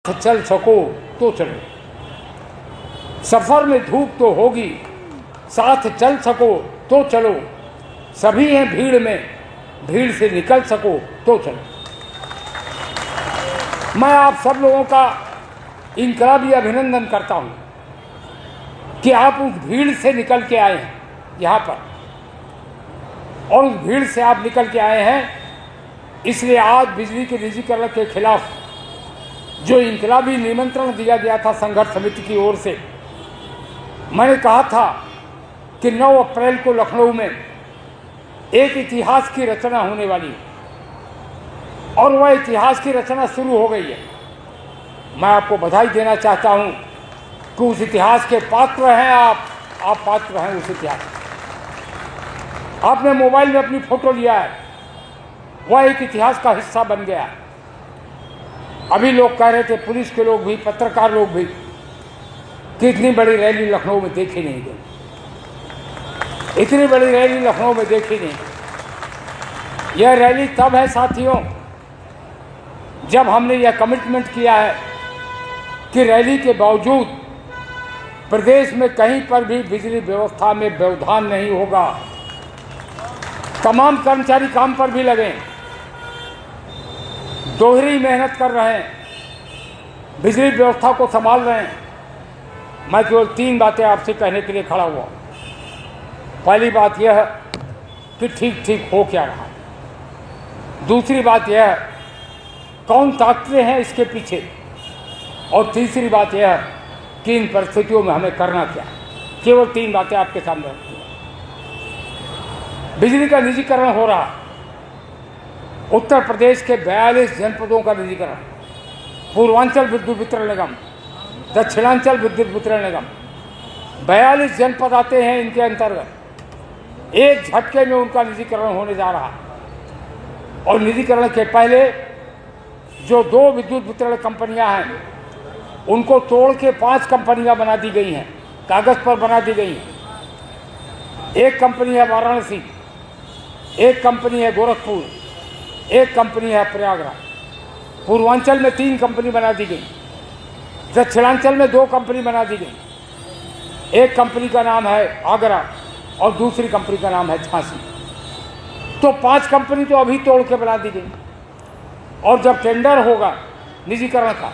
चल सको तो चलो, सफर में धूप तो होगी, साथ चल सको तो चलो, सभी हैं भीड़ में, भीड़ से निकल सको तो चलो। मैं आप सब लोगों का इनकलाबी अभिनंदन करता हूं कि आप उस भीड़ से निकल के आए हैं यहाँ पर, और उस भीड़ से आप निकल के आए हैं, इसलिए आज बिजली के निजीकरण के खिलाफ जो इनकलाबी निमंत्रण दिया गया था संघर्ष समिति की ओर से, मैंने कहा था कि 9 अप्रैल को लखनऊ में एक इतिहास की रचना होने वाली है, और वह इतिहास की रचना शुरू हो गई है। मैं आपको बधाई देना चाहता हूं कि उस इतिहास के पात्र हैं आप पात्र हैं उस इतिहास। आपने मोबाइल में अपनी फोटो लिया है, वह एक इतिहास का हिस्सा बन गया है। अभी लोग कह रहे थे, पुलिस के लोग भी, पत्रकार लोग भी, कि इतनी बड़ी रैली लखनऊ में देखी नहीं गई, इतनी बड़ी रैली लखनऊ में देखी नहीं गई। यह रैली तब है साथियों जब हमने यह कमिटमेंट किया है कि रैली के बावजूद प्रदेश में कहीं पर भी बिजली व्यवस्था में व्यवधान नहीं होगा। तमाम कर्मचारी काम पर भी लगे, दोहरी मेहनत कर रहे हैं, बिजली व्यवस्था को संभाल रहे हैं। मैं केवल 3 बातें आपसे कहने के लिए खड़ा हुआ। पहली बात यह है कि ठीक ठीक हो क्या रहा, दूसरी बात यह है कौन ताकतें हैं इसके पीछे, और तीसरी बात यह है कि इन परिस्थितियों में हमें करना क्या। केवल 3 बातें आपके सामने रखी हैं। बिजली का निजीकरण हो रहा, उत्तर प्रदेश के 42 जनपदों का निजीकरण, पूर्वांचल विद्युत वितरण निगम, दक्षिणांचल विद्युत वितरण निगम, 42 जनपद आते हैं इनके अंतर्गत। एक झटके में उनका निजीकरण होने जा रहा। और निजीकरण के पहले जो 2 विद्युत वितरण कंपनियां हैं, उनको तोड़ के 5 कंपनियां बना दी गई हैं, कागज पर बना दी गई हैं। एक कंपनी है वाराणसी, एक कंपनी है गोरखपुर, एक कंपनी है प्रयागराज। पूर्वांचल में 3 कंपनी बना दी गई, दक्षिणांचल में 2 कंपनी बना दी गई। एक कंपनी का नाम है आगरा और दूसरी कंपनी का नाम है झांसी। तो 5 कंपनी तो अभी तोड़ के बना दी गई, और जब टेंडर होगा निजीकरण का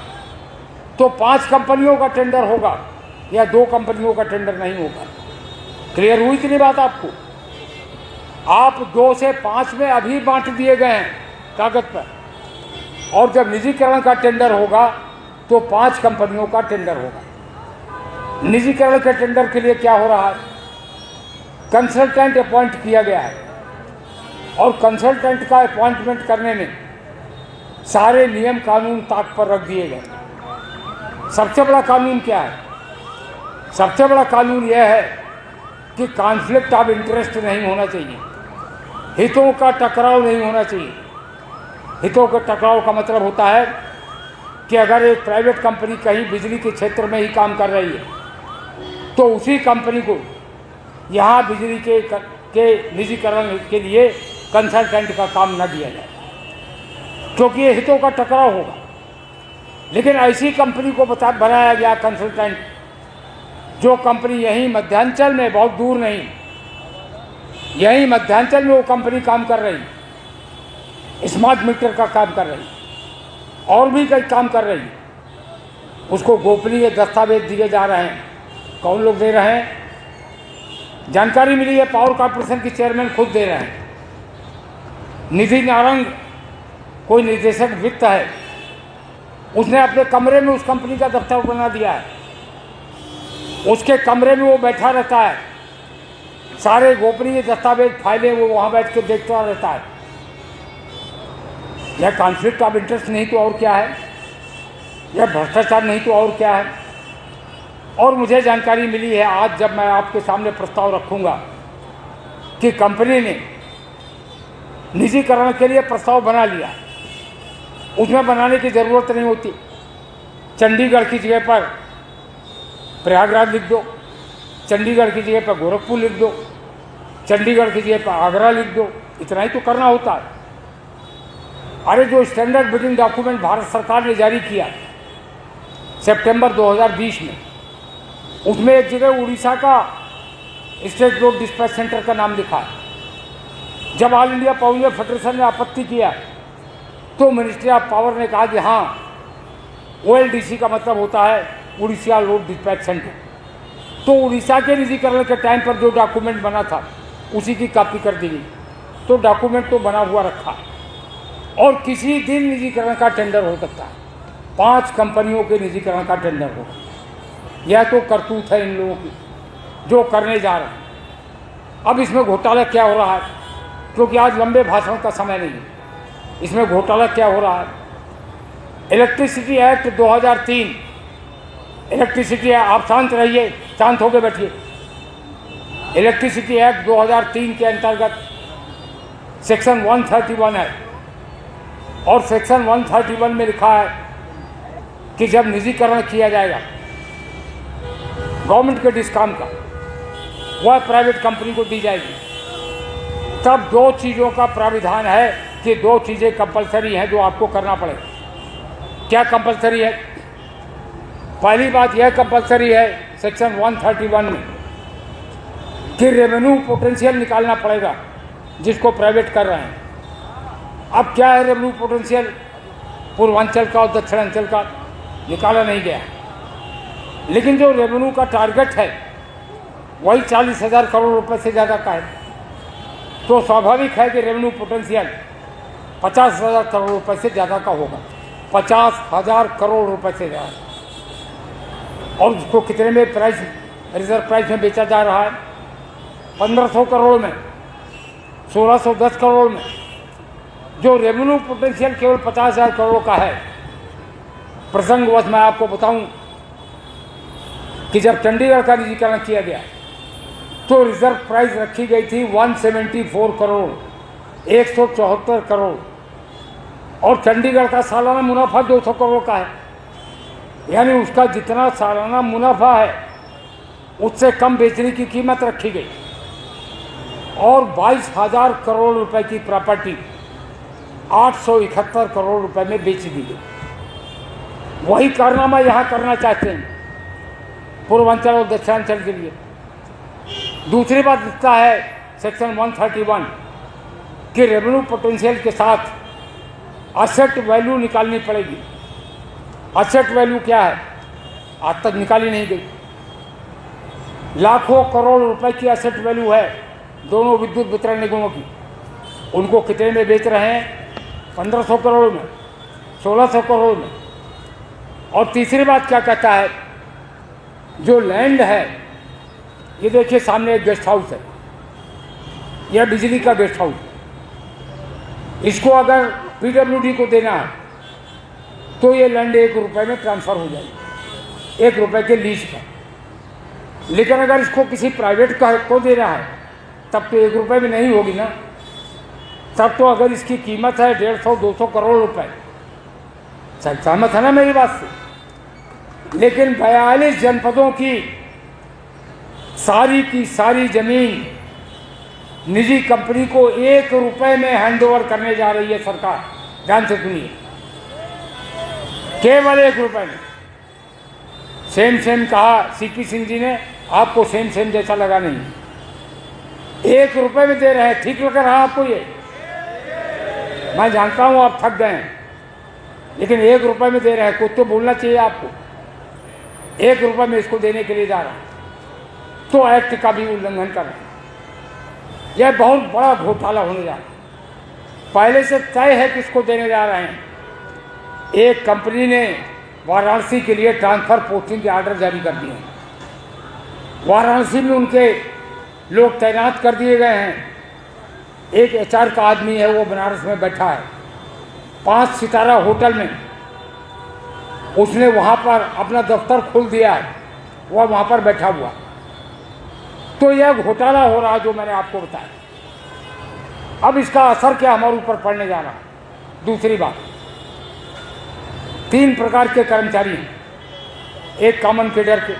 तो 5 कंपनियों का टेंडर होगा या 2 कंपनियों का टेंडर नहीं होगा। क्लियर हुई इतनी बात आपको? आप 2 से 5 में अभी बांट दिए गए हैं कागज पर, और जब निजीकरण का टेंडर होगा तो 5 कंपनियों का टेंडर होगा। निजीकरण के टेंडर के लिए क्या हो रहा है, कंसल्टेंट अपॉइंट किया गया है, और कंसल्टेंट का अपॉइंटमेंट करने में सारे नियम कानून ताक पर रख दिए गए। सबसे बड़ा कानून क्या है? सबसे बड़ा कानून यह है कि कॉन्फ्लिक्ट ऑफ इंटरेस्ट नहीं होना चाहिए, हितों का टकराव नहीं होना चाहिए। हितों के टकराव का मतलब होता है कि अगर एक प्राइवेट कंपनी कहीं बिजली के क्षेत्र में ही काम कर रही है तो उसी कंपनी को यहाँ बिजली के निजीकरण के लिए कंसल्टेंट का काम न दिया जाए, क्योंकि ये हितों का टकराव होगा। लेकिन ऐसी कंपनी को बनाया गया कंसल्टेंट, जो कंपनी यहीं मध्यांचल में, बहुत दूर नहीं, यहीं मध्यांचल में वो कंपनी काम कर रही, स्मार्ट मीटर का काम कर रही, और भी कई काम कर रही, उसको गोपनीय दस्तावेज दिए जा रहे हैं। कौन लोग दे रहे हैं? जानकारी मिली है, पावर कॉर्पोरेशन के चेयरमैन खुद दे रहे हैं। निधि नारंग कोई निर्देशक वित्त है, उसने अपने कमरे में उस कंपनी का दफ्तर बना दिया है, उसके कमरे में वो बैठा रहता है, सारे गोपनीय दस्तावेज फाइलें वो वहाँ बैठ के देखता रहता है। यह कॉन्फ्लिक्ट ऑफ इंटरेस्ट नहीं तो और क्या है? यह भ्रष्टाचार नहीं तो और क्या है? और मुझे जानकारी मिली है, आज जब मैं आपके सामने प्रस्ताव रखूँगा कि कंपनी ने निजीकरण के लिए प्रस्ताव बना लिया, उसमें बनाने की ज़रूरत नहीं होती। चंडीगढ़ की जगह पर प्रयागराज लिख दो, चंडीगढ़ की जगह पर गोरखपुर लिख दो, चंडीगढ़ की जगह पर आगरा लिख दो, इतना ही तो करना होता है। अरे जो स्टैंडर्ड बिडिंग डॉक्यूमेंट भारत सरकार ने जारी किया, सितंबर 2020 में। उसमें एक जगह उड़ीसा का स्टेट रोड डिस्पैच सेंटर का नाम लिखा है। जब ऑल इंडिया पावर फेडरेशन ने आपत्ति किया तो मिनिस्ट्री ऑफ पावर ने कहा कि हाँ, OLDC का मतलब होता है उड़ीसा रोड डिस्पैच सेंटर। तो उड़ीसा के निजीकरण के टाइम पर जो डॉक्यूमेंट बना था उसी की कॉपी कर दी गई। तो डॉक्यूमेंट तो बना हुआ रखा और किसी दिन निजीकरण का टेंडर हो सकता है। 5 कंपनियों के निजीकरण का टेंडर होगा। यह तो करतूत है इन लोगों की जो करने जा रहे हैं। अब इसमें घोटाला क्या हो रहा है, क्योंकि आज लंबे भाषण का समय नहीं है। इसमें घोटाला क्या हो रहा है, इलेक्ट्रिसिटी एक्ट 2003, इलेक्ट्रिसिटी, आप शांत रहिए, शांत होकर बैठिए। इलेक्ट्रिसिटी एक्ट 2003 के अंतर्गत सेक्शन 131 है और सेक्शन 131 में लिखा है कि जब निजीकरण किया जाएगा गवर्नमेंट के डिस्कॉम का, वह प्राइवेट कंपनी को दी जाएगी। तब 2 चीज़ों का प्राविधान है कि 2 चीज़ें कंपलसरी हैं जो आपको करना पड़ेगा। क्या कंपलसरी है? पहली बात यह कंपलसरी है सेक्शन 131 में कि रेवेन्यू पोटेंशियल निकालना पड़ेगा जिसको प्राइवेट कर रहे हैं। अब क्या है रेवेन्यू पोटेंशियल? पूर्वांचल का और दक्षिणांचल का निकाला नहीं गया, लेकिन जो रेवेन्यू का टारगेट है वही 40,000 करोड़ रुपए से ज़्यादा का है। तो स्वाभाविक है कि रेवेन्यू पोटेंशियल 50,000 करोड़ रुपए से ज़्यादा का होगा। 50,000 करोड़ रुपए से ज़्यादा। और उसको कितने में प्राइस, रिजर्व प्राइस में बेचा जा रहा है? 1500 करोड़ में, 1610 करोड़ में। जो रेवेन्यू पोटेंशियल केवल 50,000 करोड़ का है। प्रसंगवश मैं आपको बताऊं कि जब चंडीगढ़ का निजीकरण किया गया तो रिजर्व प्राइस रखी गई थी 174 करोड़, 174 करोड़, और चंडीगढ़ का सालाना मुनाफा 200 करोड़ का है। यानी उसका जितना सालाना मुनाफा है उससे कम बेचने की कीमत रखी गई और 22,000 करोड़ रुपए की प्रॉपर्टी 871 करोड़ रुपए में बेच दी गई। वही कारनामा यहाँ करना चाहते हैं पूर्वांचल और दक्षिणांचल के लिए। दूसरी बात लिखता है सेक्शन 131 कि रेवेन्यू पोटेंशियल के साथ असेट वैल्यू निकालनी पड़ेगी। असेट वैल्यू क्या है? आज तक निकाली नहीं गई। लाखों करोड़ रुपए की असेट वैल्यू है दोनों विद्युत वितरण निगमों की। उनको कितने में बेच रहे हैं? 1500 करोड़ में, 1600 करोड़ में। और तीसरी बात क्या कहता है, जो लैंड है, ये देखिए सामने एक गेस्ट हाउस है, यह बिजली का गेस्ट हाउस। इसको अगर PWD को देना है तो ये लैंड 1 रुपये में ट्रांसफ़र हो जाएगी, 1 रुपये के लीज पर। लेकिन अगर इसको किसी प्राइवेट को देना है तब तो 1 रुपये में नहीं होगी ना। तब तो अगर इसकी कीमत है 150-200 करोड़ रुपए। सहमत है ना मेरी बात से? लेकिन 42 जनपदों की सारी ज़मीन निजी कंपनी को 1 रुपये में हैंडओवर करने जा रही है सरकार। ध्यान से सुनिए, केवल 1 रुपये में। सेम कहा CP सिंह जी ने, आपको सेम जैसा लगा नहीं। 1 रुपये में दे रहे हैं। ठीक लग रहा है आपको ये? मैं जानता हूँ आप थक गए हैं, लेकिन 1 रुपये में दे रहे हैं। कुछ तो बोलना चाहिए आपको। 1 रुपये में इसको देने के लिए जा रहा है तो एक्ट का भी उल्लंघन कर रहे हैं। यह बहुत बड़ा घोटाला होने जा रहा है। पहले से तय है किसको देने जा रहे हैं। एक कंपनी ने वाराणसी के लिए ट्रांसफ़र पोस्टिंग के आर्डर जारी कर दिए हैं। वाराणसी में उनके लोग तैनात कर दिए गए हैं। एक HR का आदमी है, वो बनारस में बैठा है 5 सितारा होटल में। उसने वहाँ पर अपना दफ्तर खोल दिया है, वह वहाँ पर बैठा हुआ। तो यह घोटाला हो रहा जो मैंने आपको बताया। अब इसका असर क्या हमारे ऊपर पड़ने जा रहा है। दूसरी बात, 3 प्रकार के कर्मचारी हैं। एक कॉमन कैडर के,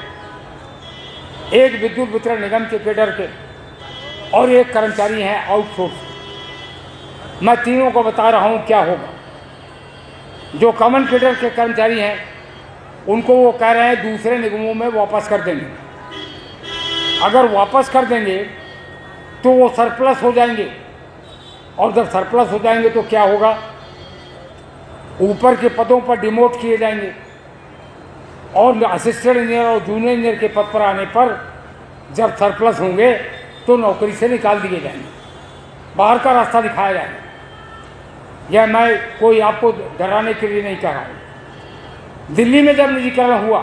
एक विद्युत वितरण निगम के कैडर के, और एक कर्मचारी हैं आउटसोर्स। मैं तीनों को बता रहा हूं क्या होगा। जो कॉमन कैडर के कर्मचारी हैं उनको वो कह रहे हैं दूसरे निगमों में वापस कर देंगे। अगर वापस कर देंगे तो वो सरप्लस हो जाएंगे, और जब सरप्लस हो जाएंगे तो क्या होगा, ऊपर के पदों पर डिमोट किए जाएंगे, और असिस्टेंट इंजीनियर और जूनियर इंजीनियर के पद पर आने पर जब सरप्लस होंगे तो नौकरी से निकाल दिए जाएंगे, बाहर का रास्ता दिखाया जाएगा। यह मैं कोई आपको डराने के लिए नहीं कह रहा हूँ। दिल्ली में जब निजीकरण हुआ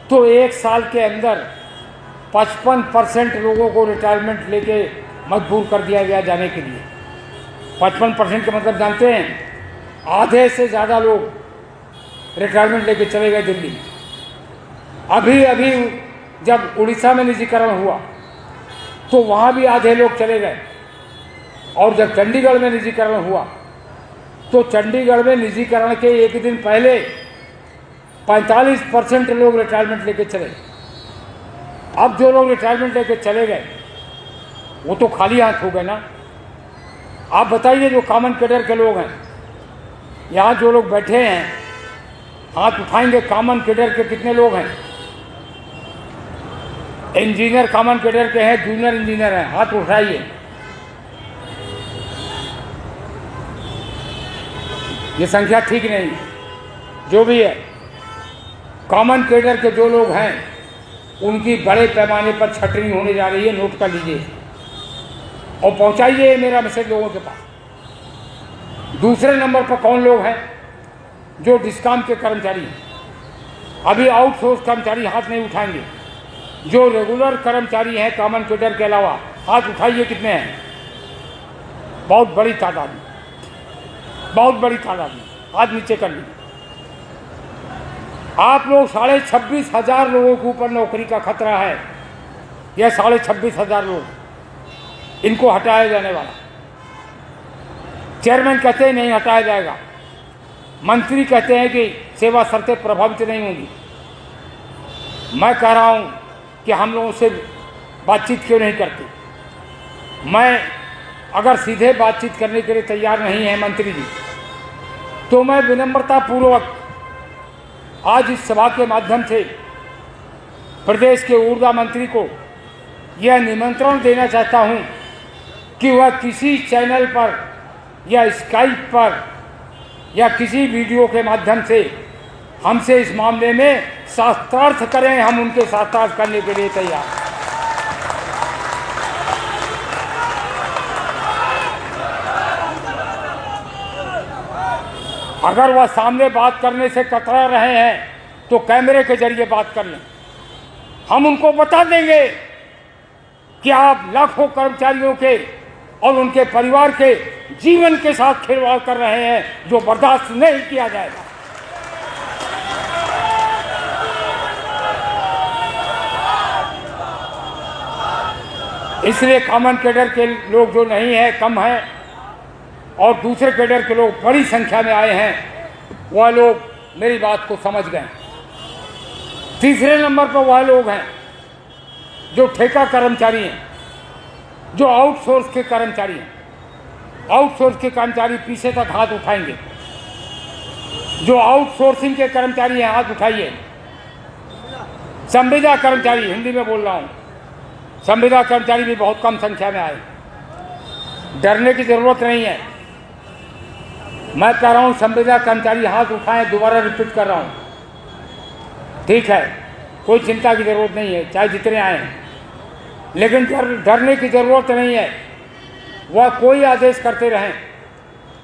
तो 1 साल के अंदर 55% लोगों को रिटायरमेंट लेके मजबूर कर दिया गया जाने के लिए। 55% का मतलब जानते हैं, आधे से ज़्यादा लोग रिटायरमेंट लेके चले गए दिल्ली में। अभी अभी जब उड़ीसा में निजीकरण हुआ तो वहाँ भी आधे लोग चले गए, और जब चंडीगढ़ में निजीकरण हुआ तो चंडीगढ़ में निजीकरण के 1 दिन पहले 45% लोग रिटायरमेंट लेके चले। अब जो लोग रिटायरमेंट लेके चले गए वो तो खाली हाथ हो गए ना। आप बताइए, जो कॉमन कैडर के लोग हैं, यहाँ जो लोग बैठे हैं, हाथ उठाएंगे, कॉमन कैडर के कितने लोग हैं? इंजीनियर कॉमन कैडर के हैं, जूनियर इंजीनियर हैं, हाथ उठाइए। ये संख्या ठीक नहीं है। जो भी है, कॉमन कैडर के जो लोग हैं उनकी बड़े पैमाने पर छटनी होने जा रही है, नोट कर लीजिए और पहुंचाइए मेरा मैसेज लोगों के पास। दूसरे नंबर पर कौन लोग हैं? जो डिस्कॉम के कर्मचारी हैं। अभी आउटसोर्स कर्मचारी हाथ नहीं उठाएंगे। जो रेगुलर कर्मचारी हैं कॉमन कैडर के अलावा, हाथ उठाइए कितने हैं? बहुत बड़ी तादाद में, बहुत बड़ी तादाद में। हाथ नीचे कर लीजिए। आप लोग 26,500 लोगों के ऊपर नौकरी का खतरा है। यह 26,500 लोग, इनको हटाया जाने वाला। चेयरमैन कहते हैं नहीं हटाया जाएगा, मंत्री कहते हैं कि सेवा शर्तें प्रभावित नहीं होंगी। मैं कह रहा हूं कि हम लोगों से बातचीत क्यों नहीं करते। मैं अगर सीधे बातचीत करने के लिए तैयार नहीं है मंत्री जी, तो मैं विनम्रता पूर्वक आज इस सभा के माध्यम से प्रदेश के ऊर्जा मंत्री को यह निमंत्रण देना चाहता हूं कि वह किसी चैनल पर या स्काइप पर या किसी वीडियो के माध्यम से हमसे इस मामले में शास्त्रार्थ करें। हम उनके शास्त्रार्थ करने के लिए तैयार हैं। अगर वह सामने बात करने से कतरा रहे हैं तो कैमरे के जरिए बात कर लें। हम उनको बता देंगे कि आप लाखों कर्मचारियों के और उनके परिवार के जीवन के साथ खिलवाड़ कर रहे हैं, जो बर्दाश्त नहीं किया जाएगा। इसलिए कॉमन कैडर के लोग जो नहीं है, कम है, और दूसरे कैडर के लोग बड़ी संख्या में आए हैं, वह लोग मेरी बात को समझ गए। तीसरे नंबर पर वह लोग हैं जो ठेका कर्मचारी हैं, जो आउटसोर्स के कर्मचारी हैं। आउटसोर्स के कर्मचारी पीछे तक हाथ उठाएंगे। जो आउटसोर्सिंग के कर्मचारी हैं, हाथ उठाइए। संविदा कर्मचारी, हिंदी में बोल रहा हूँ, संविदा कर्मचारी भी बहुत कम संख्या में आए। डरने की जरूरत नहीं है। मैं कह रहा हूँ संविदा कर्मचारी हाथ उठाएं। दोबारा रिपीट कर रहा हूँ, ठीक है? कोई चिंता की जरूरत नहीं है, चाहे जितने आए हैं, लेकिन डरने की जरूरत नहीं है। वह कोई आदेश करते रहें।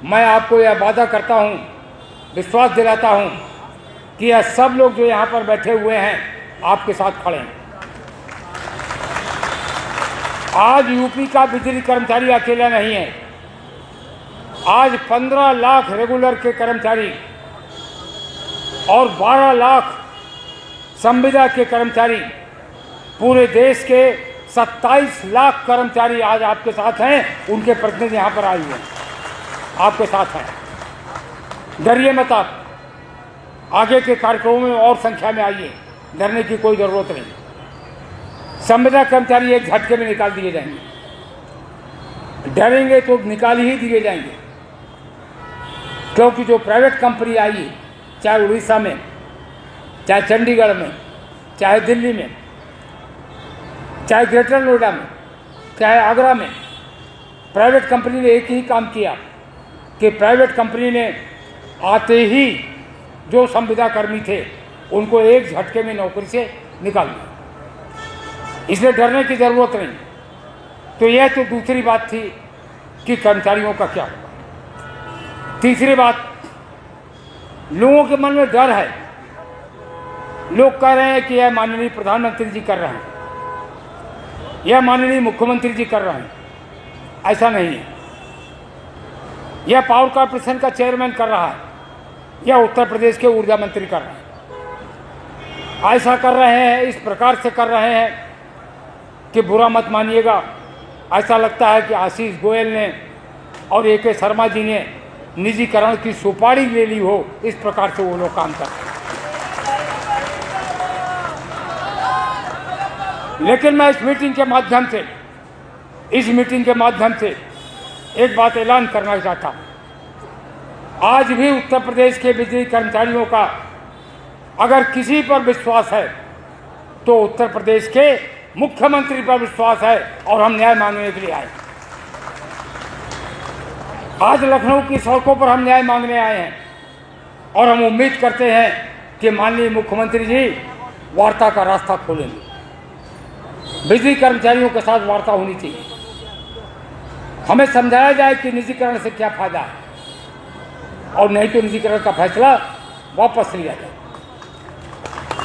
मैं आपको यह वादा करता हूँ, विश्वास दिलाता हूँ कि यह सब लोग जो यहाँ पर बैठे हुए हैं आपके साथ खड़े हैं। आज यूपी का बिजली कर्मचारी अकेला नहीं है। आज 15 लाख रेगुलर के कर्मचारी और 12 लाख संविदा के कर्मचारी, पूरे देश के 27 लाख कर्मचारी आज आपके साथ हैं। उनके प्रतिनिधि यहाँ पर आए हुए हैं, आपके साथ हैं। डरिए मत आप। आगे के कार्यक्रमों में और संख्या में आइए, डरने की कोई ज़रूरत नहीं। संविदा कर्मचारी एक झटके में निकाल दिए जाएंगे। डरेंगे तो निकाल ही दिए जाएंगे, क्योंकि जो प्राइवेट कंपनी आई, चाहे उड़ीसा में चाहे चंडीगढ़ में, चाहे दिल्ली में, चाहे ग्रेटर नोएडा में, चाहे आगरा में, प्राइवेट कंपनी ने एक ही काम किया कि प्राइवेट कंपनी ने आते ही जो संविदा कर्मी थे उनको एक झटके में नौकरी से निकाल दिया। इसलिए डरने की ज़रूरत नहीं। तो यह तो दूसरी बात थी कि कर्मचारियों का क्या होगा। तीसरी बात, लोगों के मन में डर है। लोग कह रहे हैं कि यह माननीय प्रधानमंत्री जी कर रहे हैं, यह माननीय मुख्यमंत्री जी कर रहे हैं। ऐसा नहीं है। यह पावर कॉर्पोरेशन का चेयरमैन कर रहा है, यह उत्तर प्रदेश के ऊर्जा मंत्री कर रहे हैं। ऐसा कर रहे हैं, इस प्रकार से कर रहे हैं कि बुरा मत मानिएगा, ऐसा लगता है कि आशीष गोयल ने और ए.के. शर्मा जी ने निजीकरण की सुपारी ले ली हो। इस प्रकार से वो लोग काम करते हैं। लेकिन मैं इस मीटिंग के माध्यम से एक बात ऐलान करना चाहता हूं। आज भी उत्तर प्रदेश के बिजली कर्मचारियों का अगर किसी पर विश्वास है तो उत्तर प्रदेश के मुख्यमंत्री पर विश्वास है, और हम न्याय मांगने के लिए आए। आज लखनऊ की सड़कों पर हम न्याय मांगने आए हैं, और हम उम्मीद करते हैं कि माननीय मुख्यमंत्री जी वार्ता का रास्ता खोलेंगे। बिजली कर्मचारियों के साथ वार्ता होनी चाहिए। हमें समझाया जाए कि निजीकरण से क्या फायदा है, और नहीं तो निजीकरण का फैसला वापस लिया जाए।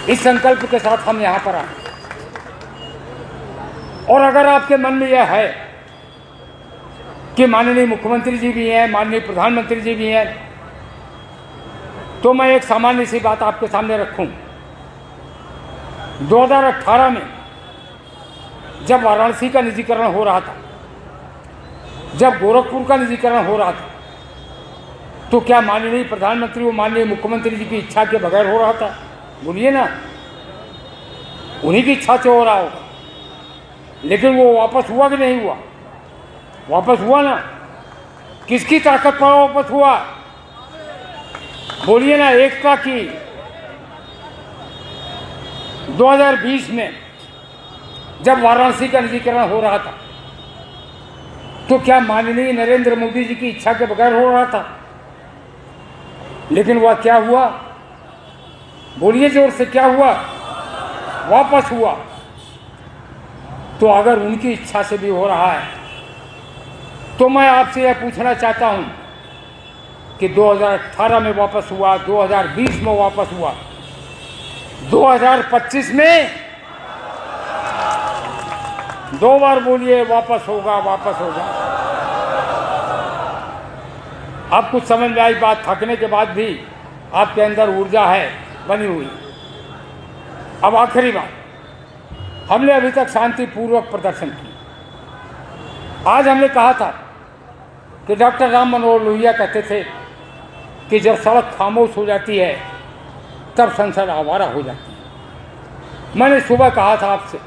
इस संकल्प के साथ हम यहाँ पर आए। और अगर आपके मन में यह है कि माननीय मुख्यमंत्री जी भी हैं, माननीय प्रधानमंत्री जी भी हैं, तो मैं एक सामान्य सी बात आपके सामने रखूं। 2018 में जब वाराणसी का निजीकरण हो रहा था, जब गोरखपुर का निजीकरण हो रहा था, तो क्या माननीय प्रधानमंत्री और माननीय मुख्यमंत्री जी की इच्छा के बगैर हो रहा था? बोलिए ना, उन्हीं की इच्छा से हो रहा होगा। लेकिन वो वापस हुआ कि नहीं हुआ? वापस हुआ ना। किसकी ताकत पर वापस हुआ? बोलिए ना, एकता की। 2020 में जब वाराणसी का निजीकरण हो रहा था, तो क्या माननीय नरेंद्र मोदी जी की इच्छा के बगैर हो रहा था? लेकिन वह क्या हुआ? बोलिए जोर से, क्या हुआ? वापस हुआ। तो अगर उनकी इच्छा से भी हो रहा है, तो मैं आपसे यह पूछना चाहता हूं कि 2018 में वापस हुआ, 2020 में वापस हुआ, 2025 में 2 बार बोलिए वापस होगा, वापस होगा। अब कुछ समझ में आई बात। थकने के बाद भी आपके अंदर ऊर्जा है बनी हुई। अब आखिरी बात, हमने अभी तक शांतिपूर्वक प्रदर्शन किया। आज हमने कहा था कि डॉक्टर राम मनोहर लोहिया कहते थे कि जब सड़क खामोश हो जाती है तब संसद आवारा हो जाती है। मैंने सुबह कहा था आपसे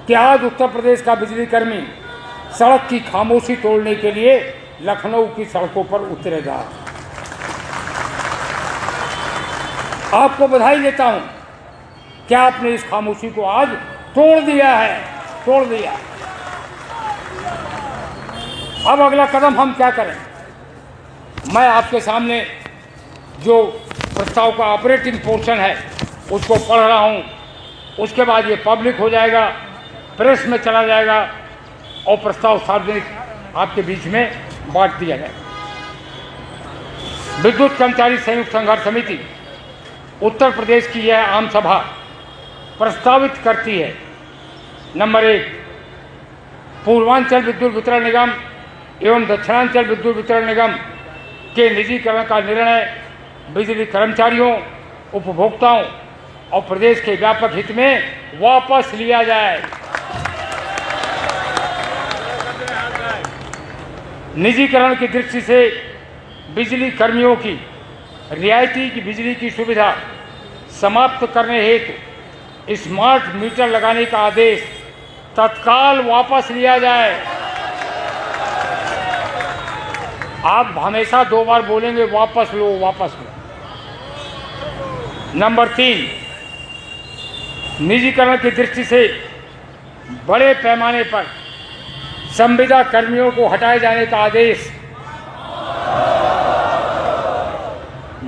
कि आज उत्तर प्रदेश का बिजली कर्मी सड़क की खामोशी तोड़ने के लिए लखनऊ की सड़कों पर उतरेगा। आपको बधाई देता हूं कि आपने इस खामोशी को आज तोड़ दिया है, तोड़ दिया। अब अगला कदम हम क्या करें? मैं आपके सामने जो प्रस्ताव का ऑपरेटिंग पोर्शन है उसको पढ़ रहा हूं। उसके बाद ये पब्लिक हो जाएगा, प्रेस में चला जाएगा, और प्रस्ताव सार्वजनिक आपके बीच में बांट दिया जाएगा। विद्युत कर्मचारी संयुक्त संघर्ष समिति उत्तर प्रदेश की यह आम सभा प्रस्तावित करती है, नंबर 1, पूर्वांचल विद्युत वितरण निगम एवं दक्षिणांचल विद्युत वितरण निगम के निजीकरण का निर्णय बिजली कर्मचारियों, उपभोक्ताओं और प्रदेश के व्यापक हित में वापस लिया जाए। निजीकरण की दृष्टि से बिजली कर्मियों की रियायती की बिजली की सुविधा समाप्त करने हेतु स्मार्ट मीटर लगाने का आदेश तत्काल वापस लिया जाए। आप हमेशा 2 बार बोलेंगे वापस लो, वापस लो। नंबर 3, निजीकरण की दृष्टि से बड़े पैमाने पर संविदा कर्मियों को हटाए जाने का आदेश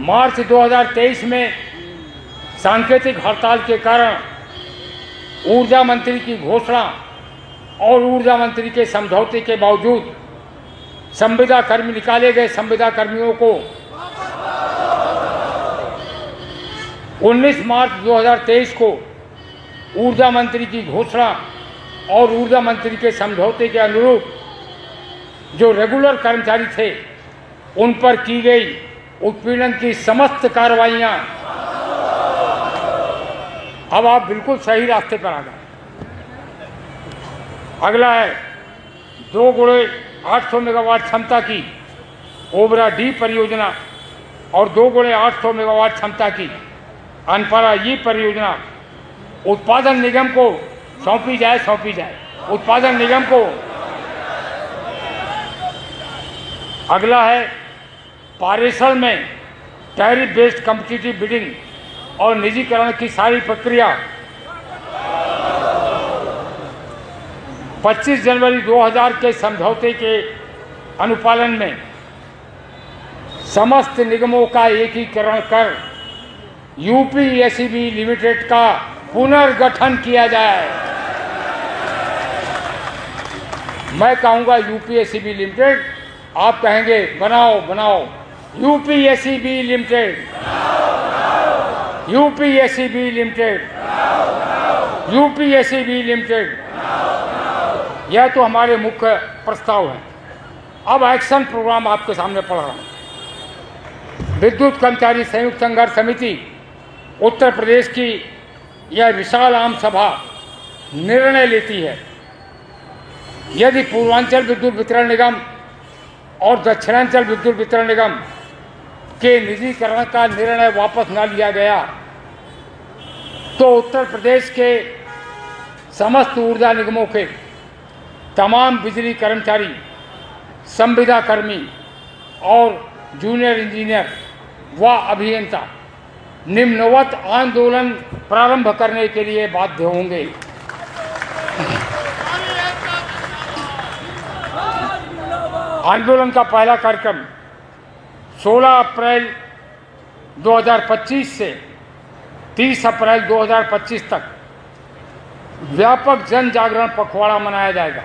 मार्च 2023 में सांकेतिक हड़ताल के कारण ऊर्जा मंत्री की घोषणा और ऊर्जा मंत्री के समझौते के बावजूद संविदा कर्मी निकाले गए संविदा कर्मियों को 19 मार्च 2023 को ऊर्जा मंत्री की घोषणा और ऊर्जा मंत्री के समझौते के अनुरूप जो रेगुलर कर्मचारी थे उन पर की गई उत्पीड़न की समस्त कार्रवाइयां अब आप बिल्कुल सही रास्ते पर आ गए। अगला है 2x800 मेगावाट क्षमता की ओबरा डी परियोजना और 2x800 मेगावाट क्षमता की अनपरा ई परियोजना उत्पादन निगम को सौंपी जाए उत्पादन निगम को। अगला है पारेषण में टैरिफ बेस्ड कॉम्पिटिटिव बिडिंग और निजीकरण की सारी प्रक्रिया 25 जनवरी 2000 के समझौते के अनुपालन में समस्त निगमों का एकीकरण कर यूपीएसईबी लिमिटेड का पुनर्गठन किया जाए। मैं कहूँगा यूपीएसईबी लिमिटेड, आप कहेंगे बनाओ यूपीएसईबी लिमिटेड, यूपीएसईबी लिमिटेड, यूपीएसईबी लिमिटेड। यह तो हमारे मुख्य प्रस्ताव हैं। अब एक्शन प्रोग्राम आपके सामने पढ़ रहा हूँ। विद्युत कर्मचारी संयुक्त संघर्ष समिति उत्तर प्रदेश की यह विशाल आम सभा निर्णय लेती है, यदि पूर्वांचल विद्युत वितरण निगम और दक्षिणांचल विद्युत वितरण निगम के निजीकरण का निर्णय वापस न लिया गया तो उत्तर प्रदेश के समस्त ऊर्जा निगमों के तमाम बिजली कर्मचारी, संविदा कर्मी और जूनियर इंजीनियर व अभियंता निम्नवत आंदोलन प्रारंभ करने के लिए बाध्य होंगे। आंदोलन का पहला कार्यक्रम 16 अप्रैल 2025 से 30 अप्रैल 2025 तक व्यापक जन जागरण पखवाड़ा मनाया जाएगा।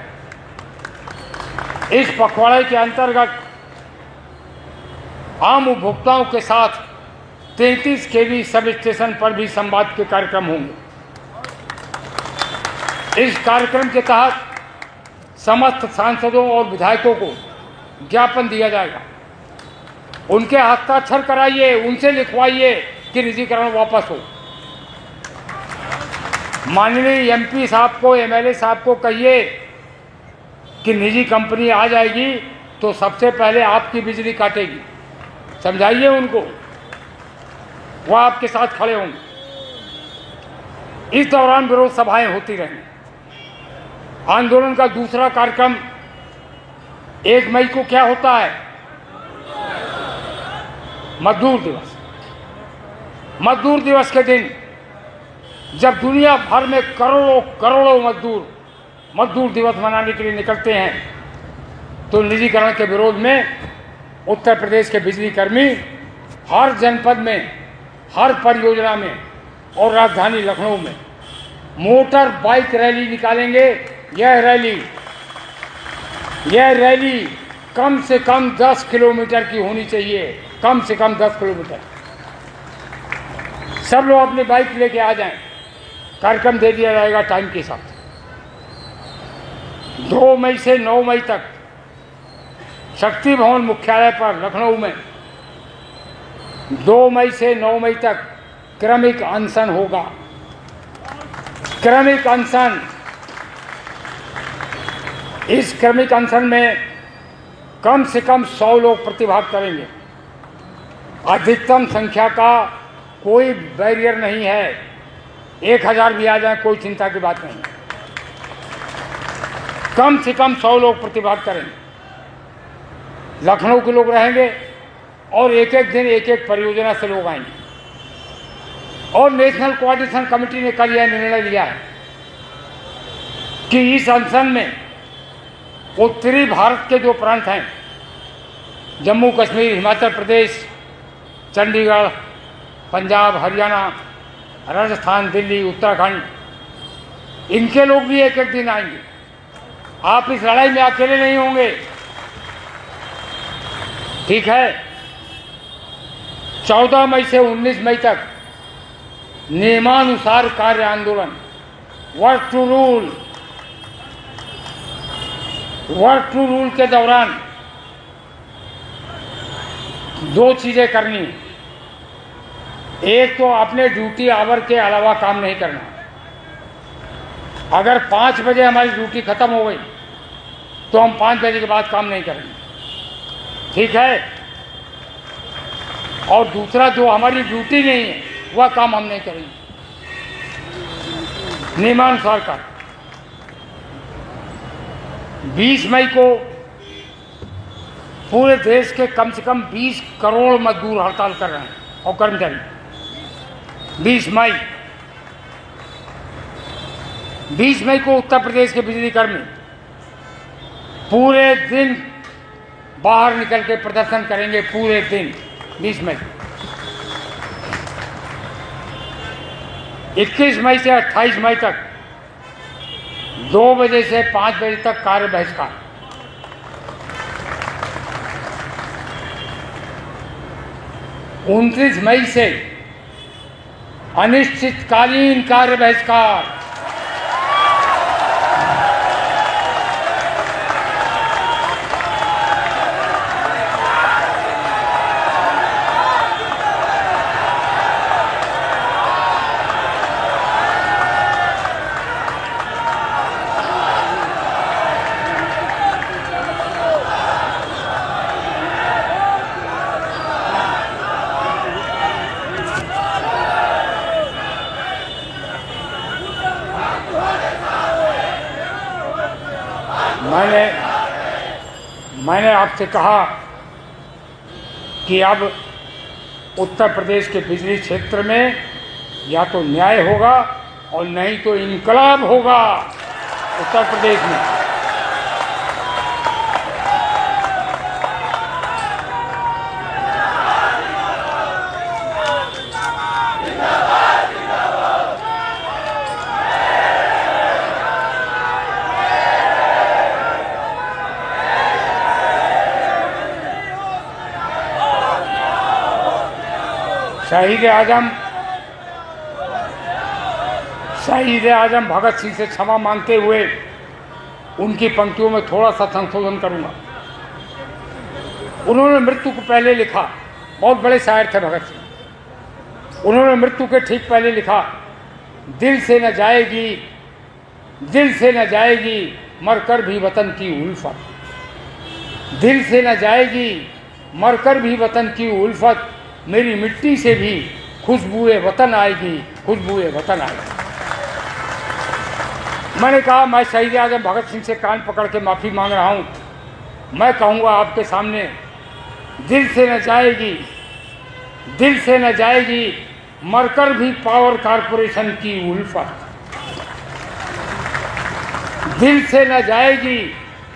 इस पखवाड़े के अंतर्गत आम उपभोक्ताओं के साथ 33 केवी सब स्टेशन पर भी संवाद के कार्यक्रम होंगे। इस कार्यक्रम के तहत समस्त सांसदों और विधायकों को ज्ञापन दिया जाएगा। उनके हस्ताक्षर कराइए, उनसे लिखवाइए कि निजीकरण वापस हो। माननीय एमपी साहब को, एमएलए साहब को कहिए कि निजी कंपनी आ जाएगी तो सबसे पहले आपकी बिजली काटेगी। समझाइए उनको, वो आपके साथ खड़े होंगे। इस दौरान विरोध सभाएं होती रहेंगी। आंदोलन का दूसरा कार्यक्रम 1 मई को क्या होता है? मजदूर दिवस। मजदूर दिवस के दिन जब दुनिया भर में करोड़ों मजदूर दिवस मनाने के लिए निकलते हैं तो निजीकरण के विरोध में उत्तर प्रदेश के बिजली कर्मी हर जनपद में, हर परियोजना में और राजधानी लखनऊ में मोटर बाइक रैली निकालेंगे। यह रैली कम से कम 10 किलोमीटर की होनी चाहिए, कम से कम 10 किलोमीटर। सब लोग अपनी बाइक लेके आ जाएं। कार्यक्रम दे दिया जाएगा टाइम के साथ। 2 मई से 9 मई तक शक्ति भवन मुख्यालय पर लखनऊ में 2 मई से 9 मई तक क्रमिक अनशन होगा। क्रमिक अनशन, इस क्रमिक अनशन में कम से कम 100 लोग प्रतिभाग करेंगे। अधिकतम संख्या का कोई बैरियर नहीं है। 1000 भी आ जाए कोई चिंता की बात नहीं। कम से कम 100 लोग प्रतिभाग करेंगे। लखनऊ के लोग रहेंगे और एक एक दिन एक एक परियोजना से लोग आएंगे। और नेशनल कोऑर्डिनेशन कमेटी ने कल यह निर्णय लिया है कि इस अनशन में उत्तरी भारत के जो प्रांत हैं, जम्मू कश्मीर, हिमाचल प्रदेश, चंडीगढ़, पंजाब, हरियाणा, राजस्थान, दिल्ली, उत्तराखंड, इनके लोग भी एक एक दिन आएंगे। आप इस लड़ाई में अकेले नहीं होंगे, ठीक है। 14 मई से 19 मई तक नियमानुसार कार्य आंदोलन, वर्क टू रूल के दौरान 2 चीजें करनी है। एक तो अपने ड्यूटी आवर के अलावा काम नहीं करना। अगर 5 बजे हमारी ड्यूटी खत्म हो गई तो हम 5 बजे के बाद काम नहीं करेंगे, ठीक है। और दूसरा, जो हमारी ड्यूटी नहीं है वह काम हम नहीं करेंगे, नियमानुसार का। 20 मई को पूरे देश के कम से कम 20 करोड़ मजदूर हड़ताल कर रहे हैं और कर्मचारी। 20 मई को उत्तर प्रदेश के बिजली कर्मी पूरे दिन बाहर निकल के प्रदर्शन करेंगे, पूरे दिन। 20 मई, 21 मई से 28 मई तक 2 बजे से 5 बजे तक कार्य बहिष्कार। 29 मई से अनिश्चितकालीन कार्य बहिष्कार। मैंने आपसे कहा कि अब उत्तर प्रदेश के बिजली क्षेत्र में या तो न्याय होगा और नहीं तो इनकलाब होगा उत्तर प्रदेश में। शहीद आजम भगत सिंह से क्षमा मांगते हुए उनकी पंक्तियों में थोड़ा सा संशोधन करूंगा। उन्होंने मृत्यु को पहले लिखा, बहुत बड़े शायर थे भगत सिंह। उन्होंने मृत्यु के ठीक पहले लिखा, दिल से न जाएगी मरकर भी वतन की उल्फत। दिल से न जाएगी मरकर भी वतन की उल्फत, मेरी मिट्टी से भी खुशबुए वतन आएगी, खुशबुए वतन आएगी। मैंने कहा, मैं शहीद आजम भगत सिंह से कान पकड़ के माफ़ी मांग रहा हूँ। मैं कहूँगा आपके सामने, दिल से न जाएगी मरकर भी पावर कारपोरेशन की उल्फत। दिल से न जाएगी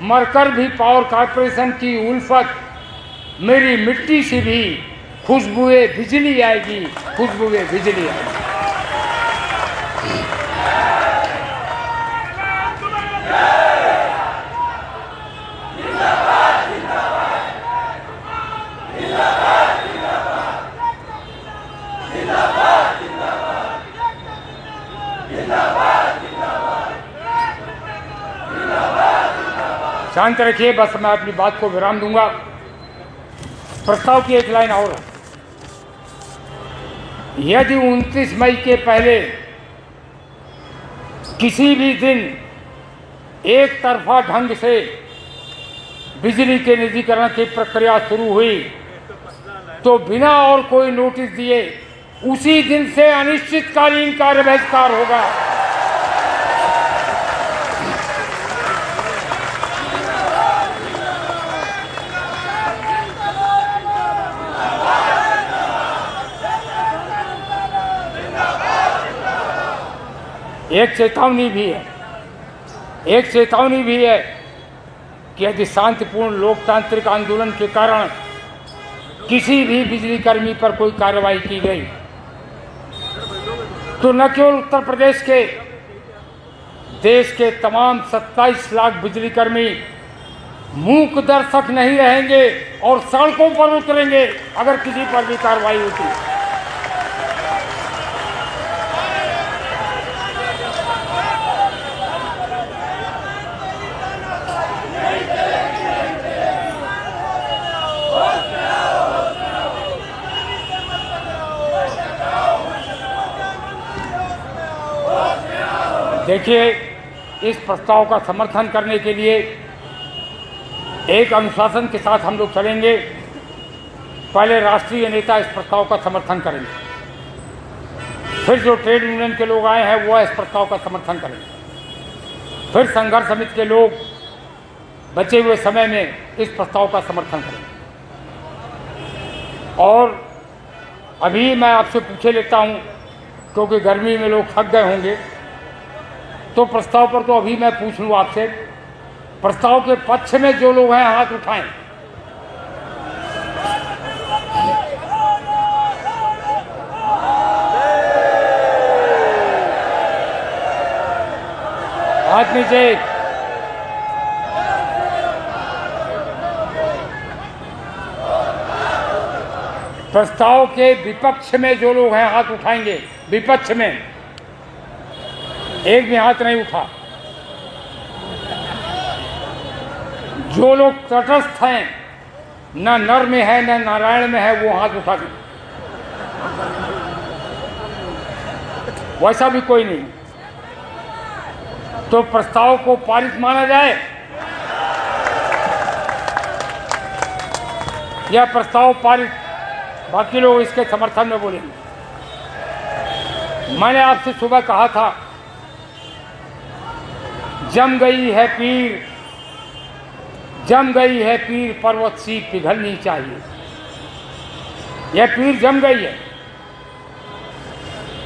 मरकर भी पावर कारपोरेशन की उल्फत, मेरी मिट्टी से भी खुशबुए बिजली आएगी, खुशबुए बिजली आएगी। शांत रखिए, बस मैं अपनी बात को विराम दूंगा। प्रस्ताव की एक लाइन और है, यदि 29 मई के पहले किसी भी दिन एक तरफा ढंग से बिजली के निजीकरण की प्रक्रिया शुरू हुई तो बिना और कोई नोटिस दिए उसी दिन से अनिश्चितकालीन कार्य बहिष्कार होगा। एक चेतावनी भी है कि यदि शांतिपूर्ण लोकतांत्रिक आंदोलन के कारण किसी भी बिजली कर्मी पर कोई कार्रवाई की गई तो न केवल उत्तर प्रदेश के, देश के तमाम 27 लाख बिजली कर्मी मूक दर्शक नहीं रहेंगे और सड़कों पर उतरेंगे अगर किसी पर भी कार्रवाई होती। देखिए, इस प्रस्ताव का समर्थन करने के लिए एक अनुशासन के साथ हम लोग चलेंगे। पहले राष्ट्रीय नेता इस प्रस्ताव का समर्थन करेंगे, फिर जो ट्रेड यूनियन के लोग आए हैं वह इस प्रस्ताव का समर्थन करेंगे, फिर संघर्ष समिति के लोग बचे हुए समय में इस प्रस्ताव का समर्थन करेंगे। और अभी मैं आपसे पूछे लेता हूं, क्योंकि गर्मी में लोग थक गए होंगे, तो प्रस्ताव पर तो अभी मैं पूछ लूँ आपसे, प्रस्ताव के पक्ष में जो लोग हैं हाथ उठाएं। हाथ नीचे। प्रस्ताव के विपक्ष में जो लोग हैं हाथ उठाएंगे। विपक्ष में एक भी हाथ नहीं उठा। जो लोग तटस्थ हैं, न नर में है न नारायण में है, वो हाथ उठा दें। वैसा भी कोई नहीं। तो प्रस्ताव को पारित माना जाए या प्रस्ताव पारित, बाकी लोग इसके समर्थन में बोलेंगे। मैंने आपसे सुबह कहा था, जम गई है पीर पर्वत सी पिघलनी चाहिए। यह पीर जम गई है।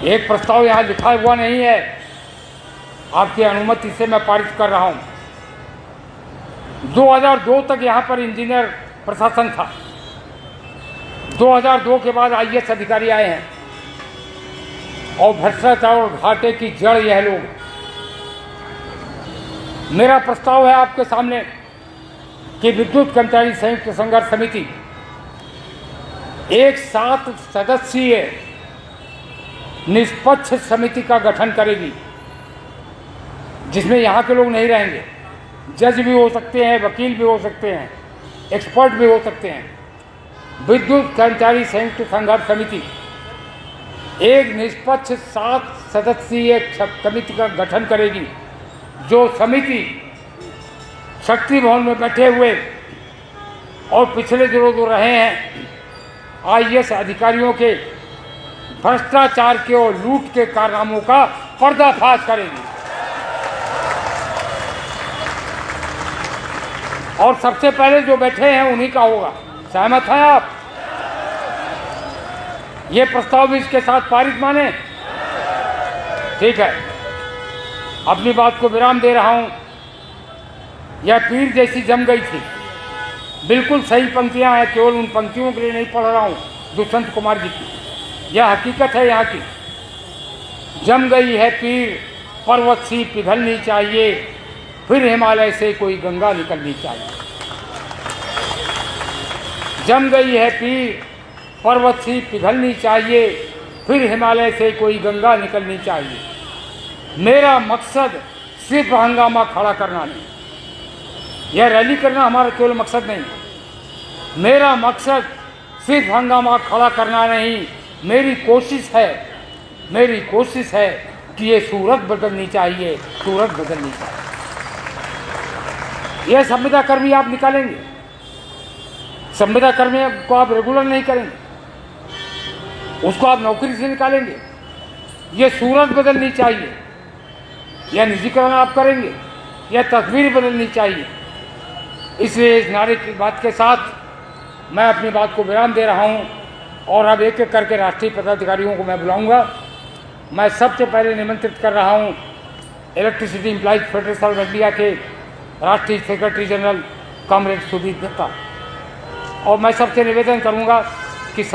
एक प्रस्ताव यहाँ लिखा हुआ नहीं है, आपकी अनुमति से मैं पारित कर रहा हूँ। 2002 तक यहाँ पर इंजीनियर प्रशासन था। 2002 के बाद IAS अधिकारी आए हैं और भ्रष्टाचार और घाटे की जड़ यह लोग। मेरा प्रस्ताव है आपके सामने कि विद्युत कर्मचारी संयुक्त संघर्ष समिति एक 7 सदस्यीय निष्पक्ष समिति का गठन करेगी, जिसमें यहाँ के लोग नहीं रहेंगे। जज भी हो सकते हैं, वकील भी हो सकते हैं, एक्सपर्ट भी हो सकते हैं। विद्युत कर्मचारी संयुक्त संघर्ष समिति एक निष्पक्ष 7 सदस्यीय समिति का गठन करेगी, जो समिति शक्ति भवन में बैठे हुए और पिछले दिनों जो रहे हैं IAS अधिकारियों के भ्रष्टाचार के और लूट के कारनामों का पर्दाफाश करेगी। और सबसे पहले जो बैठे हैं उन्हीं का होगा। सहमत हैं आप? ये प्रस्ताव भी इसके साथ पारित माने? ठीक है, अपनी बात को विराम दे रहा हूं। यह पीर जैसी जम गई थी, बिल्कुल सही पंक्तियां हैं, केवल उन पंक्तियों के लिए नहीं पढ़ रहा हूं दुष्यंत कुमार जी की। यह हकीकत है यहाँ की। जम गई है पीर पर्वत सी पिघलनी चाहिए, फिर हिमालय से कोई गंगा निकलनी चाहिए। जम गई है पीर पर्वत सी पिघलनी चाहिए, फिर हिमालय से कोई गंगा निकलनी चाहिए। मेरा मकसद सिर्फ हंगामा खड़ा करना नहीं, यह रैली करना हमारा केवल मकसद नहीं। मेरा मकसद सिर्फ हंगामा खड़ा करना नहीं, मेरी कोशिश है कि ये सूरत बदलनी चाहिए, सूरत बदलनी चाहिए। यह संविदा कर्मी आप निकालेंगे, संविदा कर्मी को आप रेगुलर नहीं करेंगे, उसको आप नौकरी से निकालेंगे। ये सूरत बदलनी चाहिए। यह निजीकरण आप करेंगे, यह तस्वीर बदलनी चाहिए। इसलिए इस नारे की बात के साथ मैं अपनी बात को विराम दे रहा हूं और अब एक एक करके राष्ट्रीय पदाधिकारियों को मैं बुलाऊंगा। मैं सबसे पहले निमंत्रित कर रहा हूं electricity employees federation of India के राष्ट्रीय secretary general comrade Sudip Datta. और मैं सबसे निवेदन करूंगा